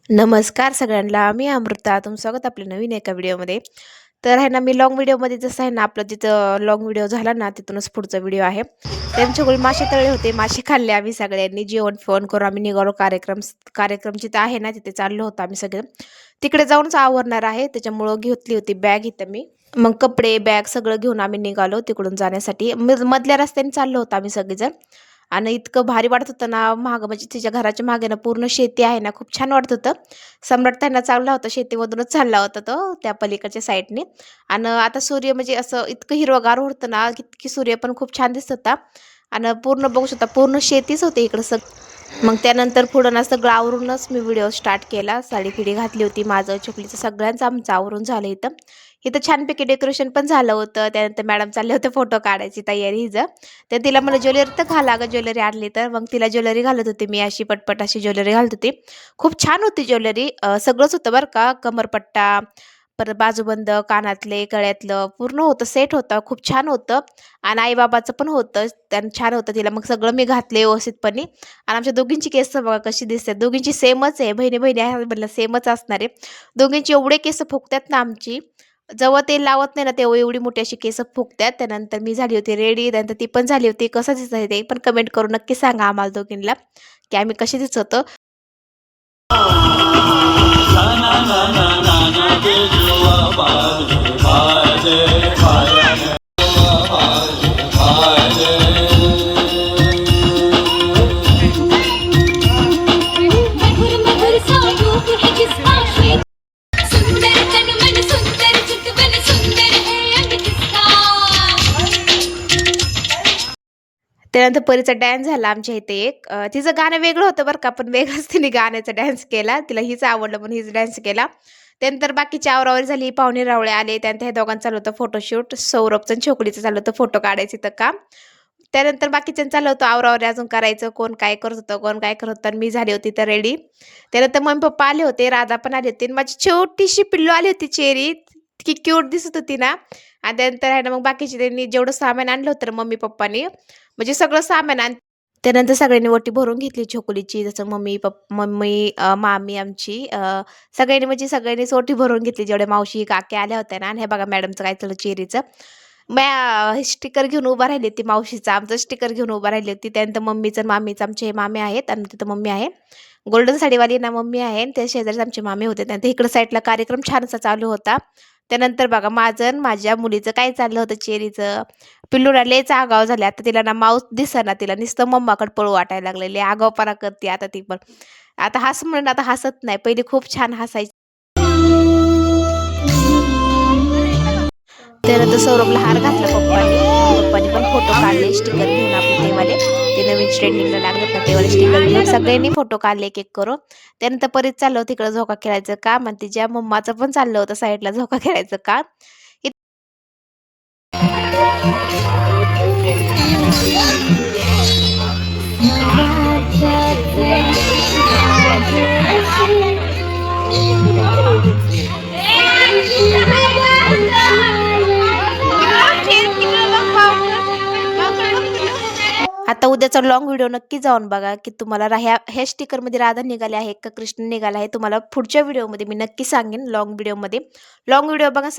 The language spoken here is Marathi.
नमस्कार सगळ्यांना. मी अमृता. तुमचं स्वागत आपल्या नवीन एका व्हिडिओमध्ये. तर आहे ना, मी लाँग व्हिडिओमध्ये जसं आहे ना, आपलं जिथं लाँग व्हिडिओ झाला ना, तिथूनच पुढचा व्हिडिओ आहे. त्यांच्याकडे मासे तळले होते. मासे खाल्ले आम्ही सगळ्यांनी. जेवण फोन करून आम्ही निघालो. कार्यक्रम जिथं आहे ना, तिथे चाललो होतो आम्ही सगळे. तिकडे जाऊनच आवरणार आहे. त्याच्यामुळं घेतली होती बॅग इथं मी. मग कपडे, बॅग सगळं घेऊन आम्ही निघालो तिकडून जाण्यासाठी. मधल्या रस्त्याने चाललो होतो आम्ही सगळेजण. आणि इतकं भारी वाटत होतं ना, मागं म्हणजे तिच्या घराच्या मागे ना पूर्ण शेती आहे ना, खूप छान वाटत होतं. सम्राट त्यांना चालला होता, शेतीमधूनच चालला होता तो त्या पलीकडच्या साईडने. आणि आता सूर्य म्हणजे असं इतकं हिरवंगार होतं ना, की सूर्य पण खूप छान दिसत होता. आणि पूर्ण बघू शकता, पूर्ण शेतीच होती इकडं मग त्यानंतर पुढं ना सगळं आवरूनच मी व्हिडिओ स्टार्ट केला. साडी-फिडी घातली होती. माझं, छोकलीचं सगळ्यांचं आमचं आवरून झालं इथं. इथं छानपैकी डेकोरेशन पण झालं होतं. त्यानंतर मॅडम चालले होते फोटो काढायची तयारी हिचं. तर तिला म्हणलं, "ज्वेलरी तर घाल अगं, ज्वेलरी आणली तर." मग तिला ज्वेलरी घालत होते मी, अशी पटपट अशी ज्वेलरी घालत होती. खूप छान होती ज्वेलरी. सगळंच होतं बरं का, कमरपट्टा, परत बाजूबंद, कानातले, गळ्यातलं पूर्ण होतं, सेट होता. खूप छान होतं. आणि आई-बाबाचं पण होतं. त्यानं छान होतं तिला. मग सगळं मी घातले व्यवस्थितपणे. आणि आमच्या दोघींची केस बघा कशी दिसतात. दोघींची सेमच आहे. बहिणी-बहिणी आहे म्हटलं सेमच असणार आहे. दोघींची एवढे केस फुगतात ना आमची. जेव्हा तेल लावत नाही ना, तेव्हा एवढी मोठी अशी केस फुगतात. त्यानंतर मी झाली होती रेडी. त्यानंतर ती पण झाली होती. कसं दिसत ते पण कमेंट करून नक्की सांगा आम्हाला दोघींना, की आम्ही कसे दिसत होतो. त्यानंतर परीचा डान्स झाला आमच्या इथे एक. तिचं गाणं वेगळं होतं बरं का, पण वेगळंच तिने गाण्याचा डान्स केला. तिला हीच आवडलं म्हणून हीच डान्स केला. त्यानंतर बाकीची आवराआवरी झाली. पाहुणे-रावळे आले. त्यानंतर हे दोघांचं चालू होतं फोटोशूट. सौरभचं आणि छोकडीचं चाललं होतं फोटो काढायचं इथं काम. त्यानंतर बाकीच्यांचं चाललं होतं आवराआवरी अजून करायचं. कोण काय करत होतं, कोण काय करत होतं आणि मी झाली होती तर रेडी. त्यानंतर मम्मी-पप्पा आले होते. राधा पण आली होती आणि माझी छोटीशी पिल्लू आली होती चेरी. इतकी क्यूट दिसत होती ना. आणि त्यानंतर आहे ना, मग बाकीचे त्यांनी जेवढं सामान आणलं होतं ना मम्मी-पप्पांनी, म्हणजे सगळं सामान त्यानंतर सगळ्यांनी ओटी भरून घेतली छोकलीची. जसं मम्मी, मामी आमची, सगळ्यांनी म्हणजे सगळ्यांनीच ओटी भरून घेतली. जेवढ्या मावशी, काकी आल्या होत्या ना. आणि हे बघा मॅडमचं काय चाललं चेरीचं. स्टिकर घेऊन उभा राहिली होती मावशीचा. आमचं स्टिकर घेऊन उभा राहिली होती. त्यानंतर मम्मीचं आणि मामीचं, आमचे मामे आहेत आणि तिथं मम्मी आहे. गोल्डन साडीवाली ना मम्मी आहे आणि त्या शेजारीच आमचे मामे होते. त्यानंतर इकडं साईडला कार्यक्रम छान असा चालू होता. त्यानंतर बघा माझं आणि माझ्या मुलीचं काय चाललं होतं चेरीचं. पिल्लूला लयच आगाव झाली. आता तिला ना माऊस दिसेना. तिला नुसतं मम्माकडे पळू वाटायला लागलेली. आगाऊपणा करते आता ती पण. आता हस म्हणून आता हसत नाही. पहिली खूप छान हसायची. त्यानंतर सौरभला हार घातला पप्पांनी. पप्पांनी पण फोटो काढले स्टिकर घेऊन आपले तेवाले. ते नवीन ट्रेंडिंगला लागलेत ना तेवाले स्टिकर घेऊन सगळ्यांनी फोटो काढले एक-एक करून. त्यानंतर परत चाललं होतं तिकडं झोका खेळायचं काम आणि तिच्या मम्माचं पण चाललं होतं साईडला झोका खेळायचं काम. आता उद्याचा लाँग व्हिडिओ नक्की जाऊन बघा, की तुम्हाला ह्या स्टिकरमध्ये राधा निघाले आहे का कृष्ण निघाला आहे. तुम्हाला पुढच्या व्हिडिओमध्ये मी नक्की सांगेन लाँग व्हिडिओमध्ये. लाँग व्हिडिओ बघा